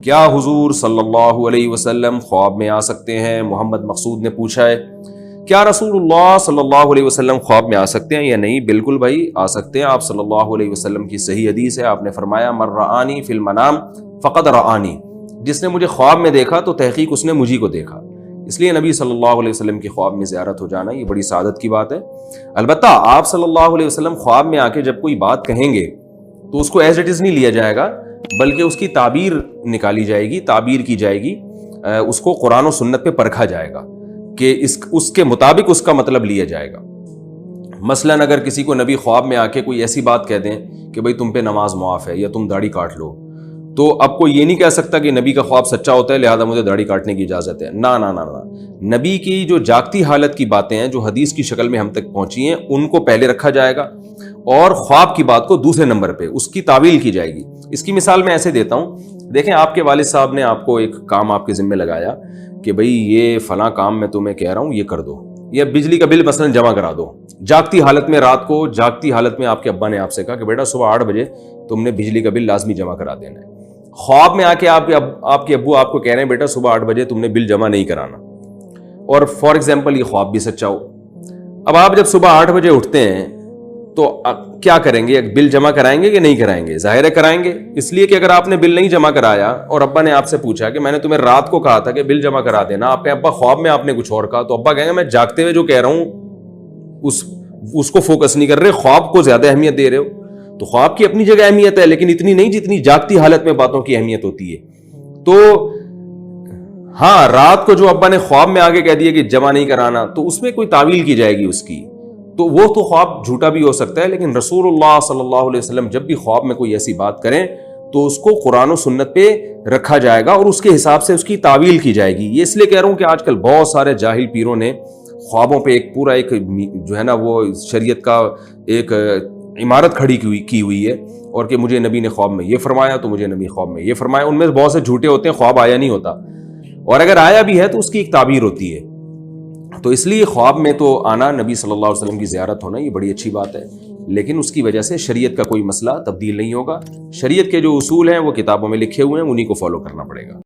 کیا حضور صلی اللہ علیہ وسلم خواب میں آ سکتے ہیں؟ محمد مقصود نے پوچھا ہے کیا رسول اللہ صلی اللہ علیہ وسلم خواب میں آ سکتے ہیں یا نہیں؟ بالکل بھائی آ سکتے ہیں. آپ صلی اللہ علیہ وسلم کی صحیح حدیث ہے, آپ نے فرمایا من رآنی فی المنام فقد رآنی, جس نے مجھے خواب میں دیکھا تو تحقیق اس نے مجھی کو دیکھا. اس لیے نبی صلی اللہ علیہ وسلم کی خواب میں زیارت ہو جانا یہ بڑی سعادت کی بات ہے. البتہ آپ صلی اللہ علیہ وسلم خواب میں آ کے جب کوئی بات کہیں گے تو اس کو ایز اٹ از نہیں لیا جائے گا, بلکہ اس کی تعبیر نکالی جائے گی, تعبیر کی جائے گی, اس کو قرآن و سنت پہ پرکھا جائے گا کہ اس کے مطابق اس کا مطلب لیا جائے گا. مثلاً اگر کسی کو نبی خواب میں آ کے کوئی ایسی بات کہہ دیں کہ بھئی تم پہ نماز معاف ہے یا تم داڑھی کاٹ لو, تو اب کوئی یہ نہیں کہہ سکتا کہ نبی کا خواب سچا ہوتا ہے لہذا مجھے داڑھی کاٹنے کی اجازت ہے. نا نا نا نا, نبی کی جو جاگتی حالت کی باتیں ہیں جو حدیث کی شکل میں ہم تک پہنچی ہیں ان کو پہلے رکھا جائے گا اور خواب کی بات کو دوسرے نمبر پہ اس کی تعویل کی جائے گی. اس کی مثال میں ایسے دیتا ہوں, دیکھیں آپ کے والد صاحب نے آپ کو ایک کام آپ کے ذمہ لگایا کہ بھئی یہ فلاں کام میں تمہیں کہہ رہا ہوں یہ کر دو, یا بجلی کا بل مثلا جمع کرا دو. جاگتی حالت میں رات کو جاگتی حالت میں آپ کے ابا نے آپ سے کہا کہ بیٹا صبح 8 بجے تم نے بجلی کا بل لازمی جمع کرا دینا ہے. خواب میں آ کے آپ کے ابو آپ کو کہہ رہے ہیں بیٹا صبح 8 بجے تم نے بل جمع نہیں کرانا, اور فار ایگزامپل یہ خواب بھی سچا ہو. اب آپ جب صبح 8 بجے اٹھتے ہیں تو کیا کریں گے؟ بل جمع کرائیں گے کہ نہیں کرائیں گے؟ ظاہر ہے کرائیں گے, اس لیے کہ اگر آپ نے بل نہیں جمع کرایا اور ابا نے آپ سے پوچھا کہ میں نے تمہیں رات کو کہا تھا کہ بل جمع کرا دینا, آپ کے ابا خواب میں آپ نے کچھ اور کہا, تو ابا کہیں گے میں جاگتے ہوئے جو کہہ رہا ہوں اس کو فوکس نہیں کر رہے, خواب کو زیادہ اہمیت دے رہے ہو. تو خواب کی اپنی جگہ اہمیت ہے لیکن اتنی نہیں جتنی جاگتی حالت میں باتوں کی اہمیت ہوتی ہے. تو ہاں, رات کو جو ابا نے خواب میں آگے کہہ دیا کہ جمع نہیں کرانا تو اس میں کوئی تعویل کی جائے گی اس کی, تو وہ تو خواب جھوٹا بھی ہو سکتا ہے. لیکن رسول اللہ صلی اللہ علیہ وسلم جب بھی خواب میں کوئی ایسی بات کریں تو اس کو قرآن و سنت پہ رکھا جائے گا اور اس کے حساب سے اس کی تعویل کی جائے گی. یہ اس لیے کہہ رہا ہوں کہ آج کل بہت سارے جاہل پیروں نے خوابوں پہ ایک پورا ایک جو ہے نا وہ شریعت کا ایک عمارت کھڑی کی ہوئی ہے, اور کہ مجھے نبی نے خواب میں یہ فرمایا تو مجھے نبی خواب میں یہ فرمایا. ان میں بہت سے جھوٹے ہوتے ہیں, خواب آیا نہیں ہوتا, اور اگر آیا بھی ہے تو اس کی ایک تعبیر ہوتی ہے. تو اس لیے خواب میں تو آنا, نبی صلی اللہ علیہ وسلم کی زیارت ہونا یہ بڑی اچھی بات ہے, لیکن اس کی وجہ سے شریعت کا کوئی مسئلہ تبدیل نہیں ہوگا. شریعت کے جو اصول ہیں وہ کتابوں میں لکھے ہوئے ہیں, انہی کو فالو کرنا پڑے گا.